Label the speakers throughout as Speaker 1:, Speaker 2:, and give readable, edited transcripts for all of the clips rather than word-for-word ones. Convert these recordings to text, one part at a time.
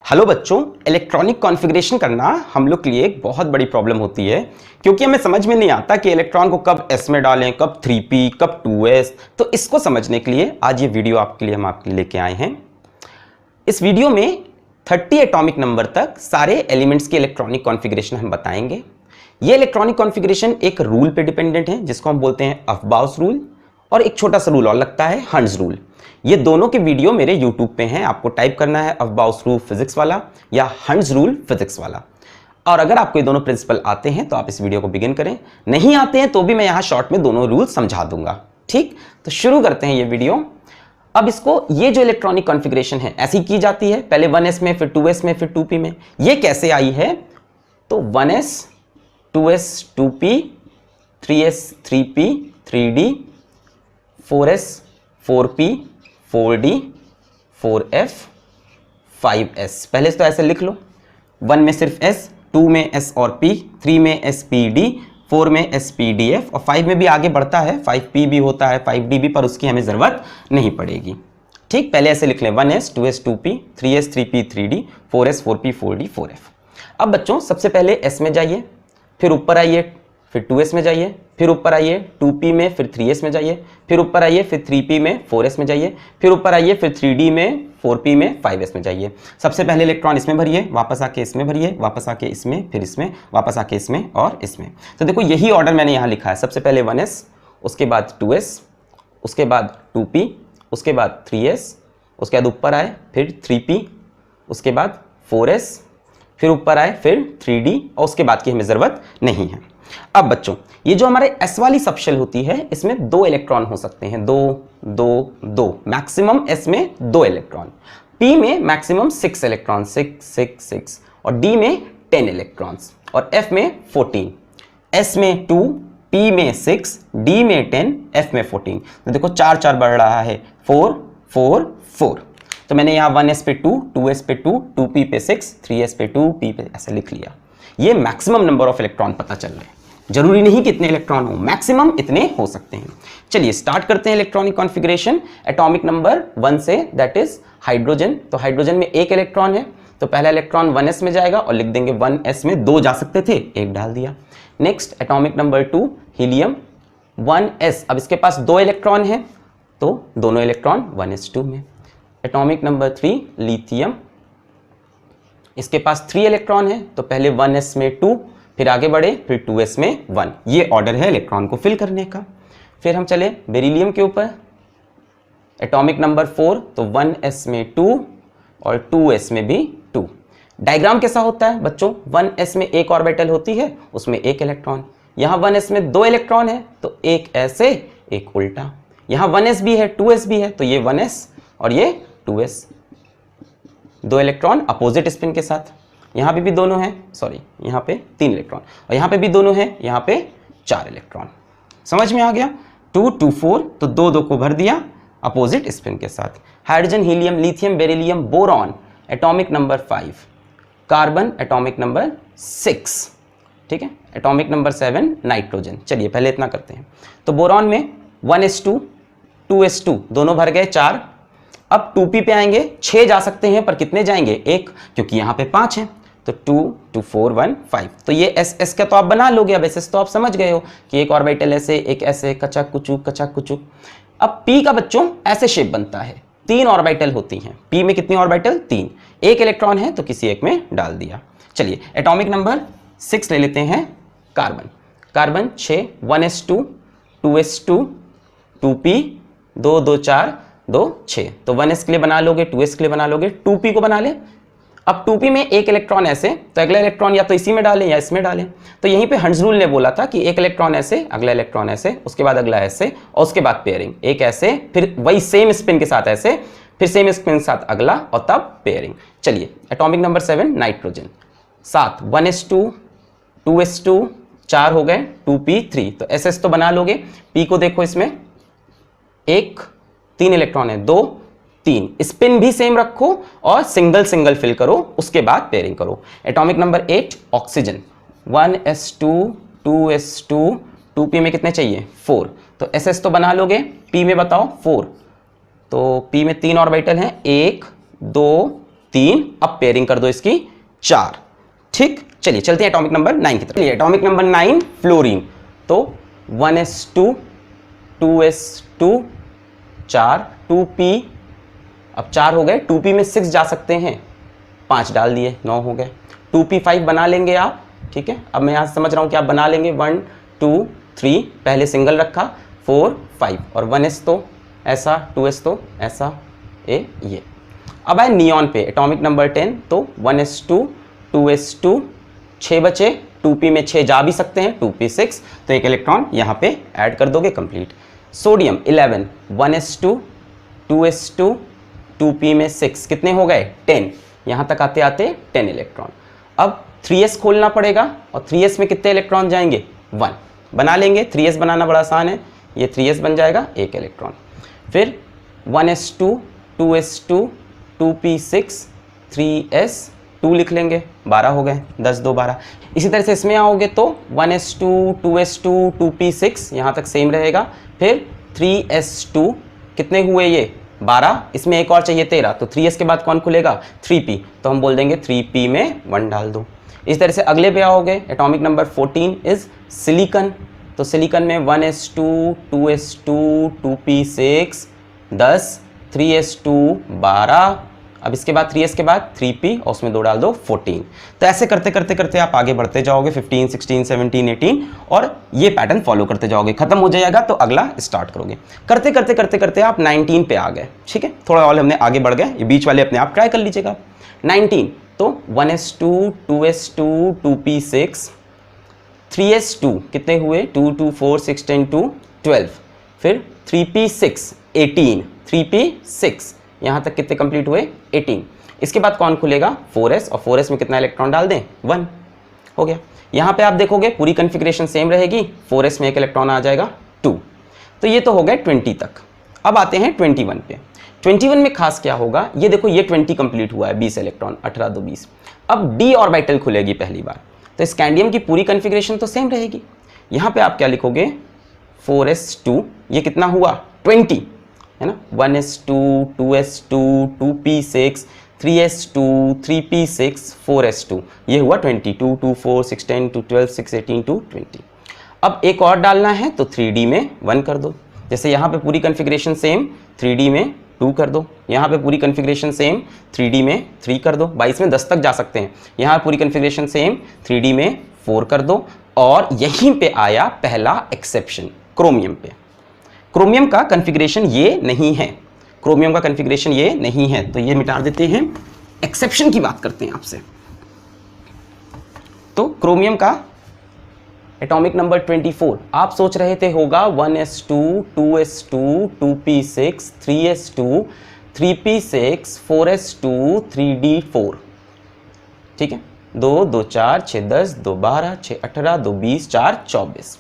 Speaker 1: Hello बच्चों, electronic configuration करना हम लोग के लिए एक बहुत बड़ी प्रॉब्लम होती है क्योंकि हमें समझ में नहीं आता कि इलेक्ट्रॉन को कब s में डालें, कब 3p, कब 2s। तो इसको समझने के लिए आज ये वीडियो आपके लिए हम आपके लिए लेके आए हैं। इस वीडियो में 30 एटॉमिक नंबर तक सारे एलिमेंट्स के इलेक्ट्रॉनिक कॉन्फ़िगरेशन हम बताएंगे। ये इलेक्ट्रॉनिक कॉन्फ़िगरेशन एक रूल पे डिपेंडेंट है जिसको हम बोलते हैं अफबाउस रूल, और एक छोटा सा रूल और लगता है हंड्स रूल। ये दोनों के वीडियो मेरे YouTube पे हैं, आपको टाइप करना है अफबाउस रूल फिजिक्स वाला या हंड्स रूल फिजिक्स वाला। और अगर आपको ये दोनों प्रिंसिपल आते हैं तो आप इस वीडियो को बिगिन करें, नहीं आते हैं तो भी मैं यहाँ शॉर्ट में दोनों रूल समझा दूंगा। ठीक, तो शुरू करते हैं ये वीडियो। अब इसको, ये जो इलेक्ट्रॉनिक कॉन्फ़िगरेशन है ऐसी की जाती है, पहले 1s में, फिर 2s में, फिर 2p में। ये कैसे आई है? तो 1s 2s 2p 3s 3p 3d 4s 4p 4d 4f 5s। पहले तो ऐसे लिख लो, 1 में सिर्फ s, 2 में s और p, 3 में spd, 4 में spdf और 5 में भी आगे बढ़ता है, 5p भी होता है, 5d भी, पर उसकी हमें ज़रूरत नहीं पड़ेगी। ठीक, पहले ऐसे लिख लें 1s 2s 2p 3s 3p 3d 4s 4p 4d 4f। अब बच्चों सबसे पहले s में जाइए, फिर ऊपर आइए, फिर 2s में जाइए, फिर ऊपर आइए 2p में, फिर 3s में जाइए, फिर ऊपर आइए, फिर 3p में 4s में जाइए, फिर ऊपर आइए, फिर 3d में 4p में 5s में जाइए। सबसे पहले इलेक्ट्रॉन इसमें भरिए, वापस आके इसमें भरिए, वापस आके इसमें, फिर इसमें, वापस आके इसमें और इसमें। तो देखो यही ऑर्डर मैंने यहाँ लिखा है। सबसे पहले 1s, उसके बाद 2s, उसके बाद 2p, उसके बाद 3s, उसके बाद ऊपर आए फिर 3p, उसके बाद 4s, फिर ऊपर आए फिर 3d और उसके बाद की हमें ज़रूरत नहीं है। अब बच्चों ये जो हमारे s वाली सबशेल होती है इसमें 2 इलेक्ट्रॉन हो सकते हैं, 2 2 2, मैक्सिमम s में 2 इलेक्ट्रॉन, p में मैक्सिमम 6 इलेक्ट्रॉन, 6 6 6, और d में 10 इलेक्ट्रॉन्स, और f में 14, s में 2, p में 6, d में 10, f में 14। तो देखो 4 4 बढ़ रहा है, 4 4 4। तो मैंने यहाँ 1s पे 2, 2s पे 2, 2p पे 6, 3s पे 2, p पे ऐसे लिख लिया। ये मैक्सिमम नंबर ऑफ इलेक्ट्रॉन पता चल रहे हैं। जरूरी नहीं कि इतने इलेक्ट्रॉन हो, मैक्सिमम इतने हो सकते हैं। चलिए स्टार्ट करते हैं इलेक्ट्रॉनिक कॉन्फ़िगरेशन एटॉमिक नंबर 1 से, दैट इज हाइड्रोजन। तो हाइड्रोजन में 1 इलेक्ट्रॉन है, तो पहला इलेक्ट्रॉन 1s में जाएगा और लिख देंगे 1s में 2 जा सकते थे, 1 डाल दिया। Next atomic number 2 helium 1s, अब इसके पास 2 इलेक्ट्रॉन है तो दोनों इलेक्ट्रॉन 1s2 में। एटॉमिक नंबर 3 लिथियम, इसके पास 3 इलेक्ट्रॉन है तो पहले 1s में 2, फिर आगे बढ़े, फिर 2s में 1। ये ऑर्डर है इलेक्ट्रॉन को फिल करने का। फिर हम चले बेरिलियम के ऊपर, एटॉमिक नंबर 4, तो 1s में 2 और 2s में भी 2। डायग्राम कैसा होता है बच्चों? 1s में 1 ऑर्बिटल होती है, उसमें 1 इलेक्ट्रॉन। यहाँ 1s में 2 इलेक्ट्रॉन है तो एक ऐसे एक उल्टा। यहाँ 1s भी है 2s भी है तो ये 1s और ये 2s, 2 इलेक्ट्रॉन अपोजिट स्पिन के साथ। यहाँ पे भी दोनों हैं, सॉरी यहाँ पे 3 इलेक्ट्रॉन, और यहाँ पे भी दोनों हैं, यहाँ पे 4 इलेक्ट्रॉन। समझ में आ गया? 2 2 4, तो 2 2 को भर दिया अपोजिट स्पिन के साथ। Hydrogen, helium, lithium, beryllium, boron atomic number 5, carbon atomic number 6, ठीक है। Atomic number 7 nitrogen. चलिए पहले इतना करते हैं। तो बोरॉन में 1s2 2s2 दोनों भर गए 4। अब 2p पे आएंगे, 6 जा सकते हैं पर कितने जाएंगे? 1, क्योंकि यहाँ पे 5 है। तो 2 2 4 1 5, तो ये s का तो आप बना लोगे। अब s तो आप समझ गए हो कि एक ऑर्बिटल ऐसे, एक ऐसे, कचक कुचुक कचक कुचुक। अब p का बच्चों ऐसे शेप बनता है, 3 ऑर्बिटल होती हैं। p में कितनी ऑर्बिटल? 3, 1 इलेक्ट्रॉन है तो किसी एक में डाल दिया। चलिए एटॉमिक नंबर 6 ले लेते हैं, carbon. Carbon 6, 1s2 2s2 2p 2 2 4 2 6, तो 1s के लिए बना लोगे, 2s के लिए बना लोगे, 2p को बना ले। अब 2p में 1 इलेक्ट्रॉन ऐसे, तो अगला इलेक्ट्रॉन या तो इसी में डालें या इसमें डालें। तो यहीं पे हंड्स रूल ने बोला था कि 1 इलेक्ट्रॉन ऐसे, अगला इलेक्ट्रॉन ऐसे, उसके बाद अगला ऐसे, और उसके बाद पेयरिंग, एक ऐसे, फिर वही सेम स्पिन के साथ ऐसे, फिर सेम स्पिन के साथ अगला, और तब पेयरिंग। चलिए atomic number 7 nitrogen 7, 1s2 2s2 4 हो गए, 2p 3, तो ss तो बना लोगे। p को देखो, इसमें 1 3 इलेक्ट्रॉन है, 2 3, स्पिन भी सेम रखो और सिंगल सिंगल फिल करो, उसके बाद पेयरिंग करो। Atomic number 8 oxygen 1s2 2s2 2p में कितने चाहिए? 4, तो ss तो बना लोगे। p में बताओ 4, तो p में 3 ऑर्बिटल हैं, 1 2 3, अब पेयरिंग कर दो इसकी 4। ठीक, चलिए चलते हैं एटॉमिक नंबर 9 की तरफ। एटॉमिक नंबर 9 फ्लोरीन, तो 1s2 2s2 4 2p, अब 4 हो गए, 2p में 6 जा सकते हैं, 5 डाल दिए, 9 हो गए। 2p5 बना लेंगे आप, ठीक है। अब मैं यहाँ समझ रहा हूँ कि आप बना लेंगे 1 2 3, पहले सिंगल रखा, 4 5 और 1s तो ऐसा, 2s तो ऐसा, ये। अब आए नियॉन पे, एटॉमिक नंबर 10, तो 1s2 2s2 6 बचे, 2p में 6 जा भी सकते हैं, 2p6, तो एक इलेक्ट्रॉन यहाँ पे ऐड कर दोगे, complete. Sodium 11, 1s2 2s2 2p में 6, कितने हो गए 10, यहाँ तक आते आते 10 इलेक्ट्रॉन। अब 3s खोलना पड़ेगा और 3s में कितने इलेक्ट्रॉन जाएंगे 1, बना लेंगे। 3s बनाना बड़ा आसान है, ये 3s बन जाएगा, एक इलेक्ट्रॉन। फिर 1s2 2s2 2p6 3s 2 लिख लेंगे, 12 हो गए, 10 2 12। इसी तरह से इसमें आओगे तो 1s2 2s2 2p6 यहाँ तक सेम रहेगा। फिर 3s2 कितने हुए ये 12, इसमें एक और चाहिए 13, तो 3s के बाद कौन खुलेगा 3p, तो हम बोल देंगे 3p में 1 डाल दो। इस तरह से अगले पे आओगे, एटॉमिक नंबर 14 इज सिलिकन, तो सिलिकन में 1s2 2s2 2p6 10 3s2 12, अब इसके बाद 3s के बाद 3p और उसमें 2 डाल दो 14। तो ऐसे करते करते करते आप आगे बढ़ते जाओगे 15 16 17 18 और ये पैटर्न फॉलो करते जाओगे, खत्म हो जाएगा तो अगला स्टार्ट करोगे। करते करते करते करते आप 19 पे आ गए, ठीक है, थोड़ा और हमने आगे बढ़ गए, ये बीच वाले अपने आप ट्राई कर लीजिएगा। 19, तो 1s2 2s2 2p6 3s2 कितने हुए 2 2 4 6 10 2 12, फिर 3p6 18 3p6 यहाँ तक कितने कंप्लीट हुए 18। इसके बाद कौन खुलेगा 4s, और 4s में कितना इलेक्ट्रॉन डाल दें 1, हो गया। यहाँ पे आप देखोगे पूरी कन्फिग्रेशन सेम रहेगी, 4s में एक इलेक्ट्रॉन आ जाएगा 2, तो ये तो हो गए 20 तक। अब आते हैं 21 पे। 21 में खास क्या होगा, ये देखो ये 20 कंप्लीट हुआ है, 20 इलेक्ट्रॉन 18 2 20। अब d ऑर्बिटल खुलेगी पहली बार, तो स्कैंडियम की पूरी कन्फिग्रेशन तो सेम रहेगी। यहाँ पे आप क्या लिखोगे 4s2, ये कितना हुआ 20, है ना, 1s2 2s2 2p6 3s2 3p6 4s2, ये हुआ 20, 2 2 4 6 10 2 12 6 18 2 20। अब एक और डालना है तो 3d में 1 कर दो, जैसे यहाँ पे पूरी कन्फिग्रेशन सेम 3d में 2 कर दो, यहाँ पे पूरी कन्फिग्रेशन सेम 3d में 3 कर दो, 22 में 10 तक जा सकते हैं, यहाँ पूरी कन्फिग्रेशन सेम 3d में 4 कर दो। और यहीं पे आया पहला एक्सेप्शन, क्रोमियम पे। क्रोमियम का कन्फिग्रेशन ये नहीं है, क्रोमियम का कन्फिग्रेशन ये नहीं है, तो ये मिटा देते हैं, एक्सेप्शन की बात करते हैं आपसे। तो क्रोमियम का एटॉमिक नंबर 24, आप सोच रहे थे होगा 1s2 2s2 2p6 3s2 3p6 4s2 3d4, ठीक है, 2 2 4 6 10 2 12 6 18 2 20 4 24,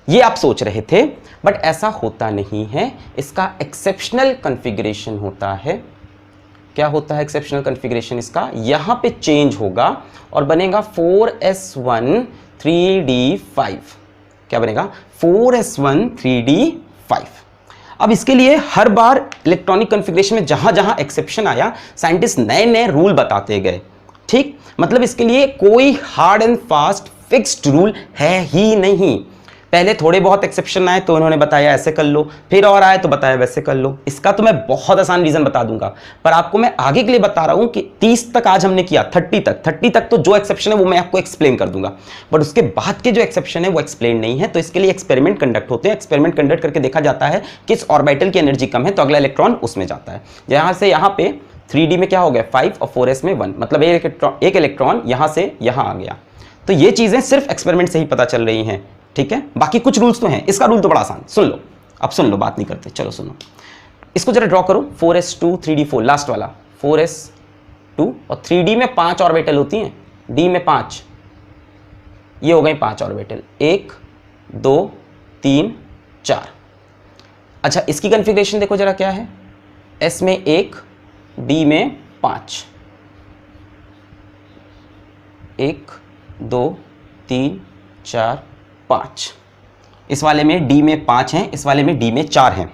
Speaker 1: ये आप सोच रहे थे, बट ऐसा होता नहीं है, इसका एक्सेप्शनल कन्फिग्रेशन होता है। क्या होता है एक्सेप्शनल कन्फिग्रेशन इसका, यहाँ पे चेंज होगा और बनेगा 4s1 3d5, क्या बनेगा 4s1 3d5। अब इसके लिए हर बार इलेक्ट्रॉनिक कन्फिग्रेशन में जहां जहां एक्सेप्शन आया, साइंटिस्ट नए नए रूल बताते गए, ठीक, मतलब इसके लिए कोई hard and fast fixed rule है ही नहीं। पहले थोड़े बहुत एक्सेप्शन आए तो उन्होंने बताया ऐसे कर लो, फिर और आए तो बताया वैसे कर लो। इसका तो मैं बहुत आसान रीजन बता दूंगा, पर आपको मैं आगे के लिए बता रहा हूं कि 30 तक आज हमने किया, 30 तक तो जो एक्सेप्शन है वो मैं आपको एक्सप्लेन कर दूंगा, बट उसके बाद के जो एक्सेप्शन है वो एक्सप्लेन नहीं है। तो इसके लिए एक्सपेरिमेंट कंडक्ट होते हैं, एक्सपेरिमेंट कंडक्ट करके देखा जाता है किस ऑर्बिटल की एनर्जी कम है तो अगला इलेक्ट्रॉन उसमें जाता है। यहां से यहां पे 3d में क्या हो गया 5 और 4s में 1, मतलब एक इलेक्ट्रॉन यहां से यहां आ गया। तो ये चीजें सिर्फ एक्सपेरिमेंट से ही पता चल रही हैं, ठीक है, बाकी कुछ रूल्स तो हैं। इसका रूल तो बड़ा आसान, सुन लो, अब सुन लो, बात नहीं करते, चलो सुनो। इसको जरा ड्रॉ करो, 4s2 3d4, लास्ट वाला 4s2, और 3d में 5 ऑर्बिटल होती हैं, d में 5, ये हो गई 5 ऑर्बिटल, 1 2 3 4। अच्छा, इसकी कन्फिग्रेशन देखो जरा क्या है, s में 1 d में 5, 1 2 3 4 5, इस वाले में d में 5 हैं, इस वाले में d में 4 हैं,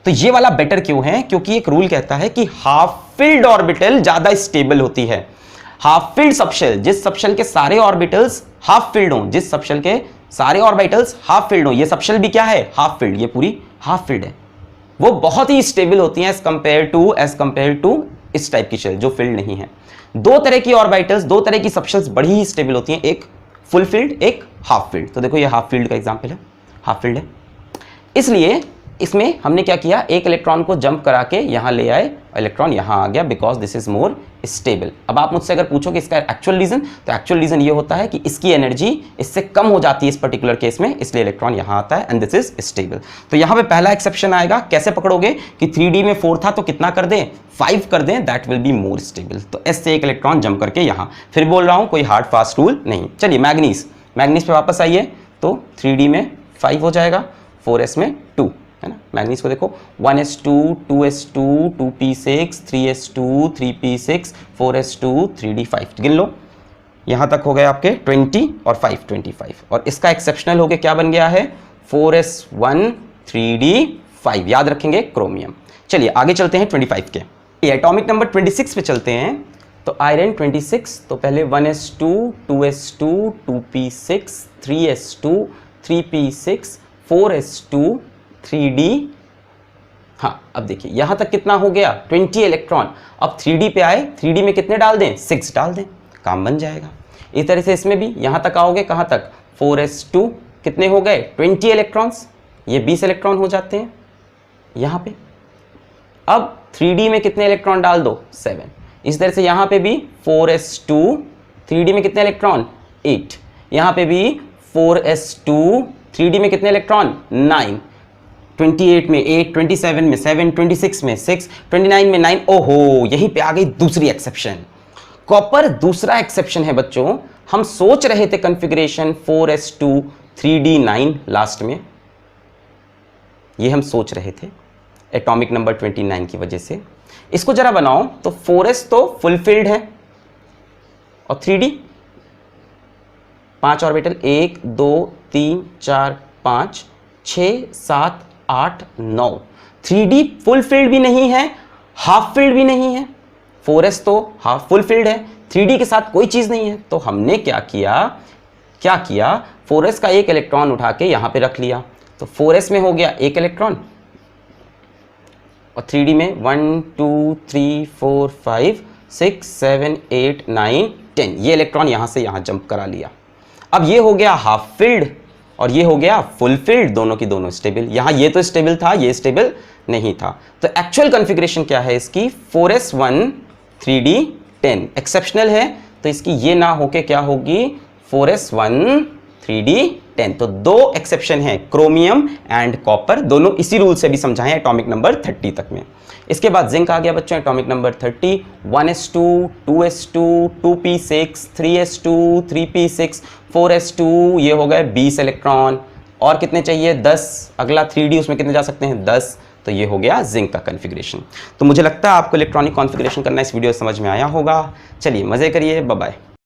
Speaker 1: तो ये वाला बेटर क्यों है? क्योंकि एक रूल कहता है कि हाफ फिल्ड ऑर्बिटल ज्यादा स्टेबल होती है। हाफ फिल्ड सबशेल, जिस सबशेल के सारे ऑर्बिटल्स हाफ फिल्ड हों, जिस सबशेल के सारे ऑर्बिटल्स हाफ फिल्ड हों, ये सबशेल भी क्या है? हाफ फिल्ड, ये पूरी हाफ फिल्ड है, वो बहुत ही स्टेबल होती हैं एज कंपेयर टू इस टाइप की शेल जो फिल्ड नहीं है। दो तरह की ऑर्बिटल्स, दो तरह की सबशेल्स बड़ी ही स्टेबल होती हैं, एक फुल फिल्ड, एक हाफ फिल्ड। तो देखो ये हाफ फिल्ड का एग्जांपल है, हाफ फिल्ड है। इसलिए इसमें हमने क्या किया, एक इलेक्ट्रॉन को जंप करा के यहां ले आए, इलेक्ट्रॉन यहां आ गया, because this is more stable. अब आप मुझसे अगर पूछो कि इसका एक्चुअल रीजन, तो एक्चुअल रीजन ये होता है कि इसकी एनर्जी इससे कम हो जाती है इस पर्टिकुलर केस में, इसलिए इलेक्ट्रॉन यहां आता है एंड दिस इज स्टेबल। तो यहां पे पहला एक्सेप्शन आएगा, कैसे पकड़ोगे कि 3D में 4 था तो कितना कर दें, 5 कर दें, that will be more stable. तो एस से एक इलेक्ट्रॉन जंप करके यहां, फिर बोल रहा हूं कोई हार्ड फास्ट रूल नहीं। चलिए मैग्नीज पे वापस आइए, तो 3D में 5 हो जाएगा, 4s में 2 है ना। मैग्नीज को देखो 1s2 2s2 2p6 3s2 3p6 4s2 3d5, गिन लो, यहां तक हो गए आपके 20 और 5 25, और इसका एक्सेप्शनल हो गया क्या बन गया है, 4s1 3d5, याद रखेंगे क्रोमियम। चलिए आगे चलते हैं 25 के, एटॉमिक नंबर 26 पे चलते हैं। तो आयरन 26, तो पहले 1s2 2s2 2p6 3s2 3p6 4s2 3d, हाँ अब देखिए यहां तक कितना हो गया 20 इलेक्ट्रॉन। अब 3D पे आए, 3D में कितने डाल दें, 6 डाल दें, काम बन जाएगा। इस तरह से इसमें भी यहां तक आओगे, कहां तक, 4s2 कितने हो गए 20 इलेक्ट्रॉन्स, ये 20 इलेक्ट्रॉन हो जाते हैं यहां पे। अब 3D में कितने इलेक्ट्रॉन डाल दो, 7। इस तरह से यहां पे भी 4s2 3D में कितने इलेक्ट्रॉन, 8, यहां पे भी 4s2 3D में कितने इलेक्ट्रॉन, 9, 28 में 8, 27 में 7, 26 में 6, 29 में 9। ओहो, यहीं पे आ गई दूसरी एक्सेप्शन। कॉपर दूसरा एक्सेप्शन है बच्चों। हम सोच रहे थे कॉन्फ़िगरेशन 4s2 3d9 लास्ट में, ये हम सोच रहे थे एटॉमिक नंबर 29 की वजह से। इसको जरा बनाओ, तो 4s तो फुल फिल्ड है और 3d 5 orbital, 1 2 3 4 5 6 7 8 9। 3D full field भी नहीं है, हाफ फील्ड भी नहीं है। 4s तो हाफ फुल फील्ड है, 3D के साथ कोई चीज नहीं है। तो हमने क्या किया 4s का एक इलेक्ट्रॉन उठा के यहां पे रख लिया, तो 4s में हो गया एक इलेक्ट्रॉन, और 3D में 1 2 3 4 5 6 7 8 9 10, ये इलेक्ट्रॉन यहां से यहां जंप करा लिया। अब ये हो गया हाफ फील्ड और ये हो गया फुल फील्ड, दोनों की दोनों स्टेबल। यहां ये तो स्टेबल था, ये स्टेबल नहीं था। तो एक्चुअल कॉन्फ़िगरेशन क्या है इसकी, 4s1 3d10 एक्सेप्शनल है, तो इसकी ये ना होके क्या होगी 4s1 3d10। तो दो एक्सेप्शन है, क्रोमियम एंड कॉपर, दोनों इसी रूल से भी समझाएं एटॉमिक नंबर 30 तक में। इसके बाद जिंक आ गया बच्चों atomic number 30, 1s2 2s2 2p6 3s2 3p6 4s2, ये हो गए 20 इलेक्ट्रॉन, और कितने चाहिए 10, अगला 3d उसमें कितने जा सकते हैं 10। तो ये हो गया जिंक का कॉन्फ़िगरेशन। तो मुझे लगता है आपको इलेक्ट्रॉनिक कॉन्फ़िगरेशन करना इस वीडियो समझ में आया होगा। चलिए मज़े करिए, बाय बाय।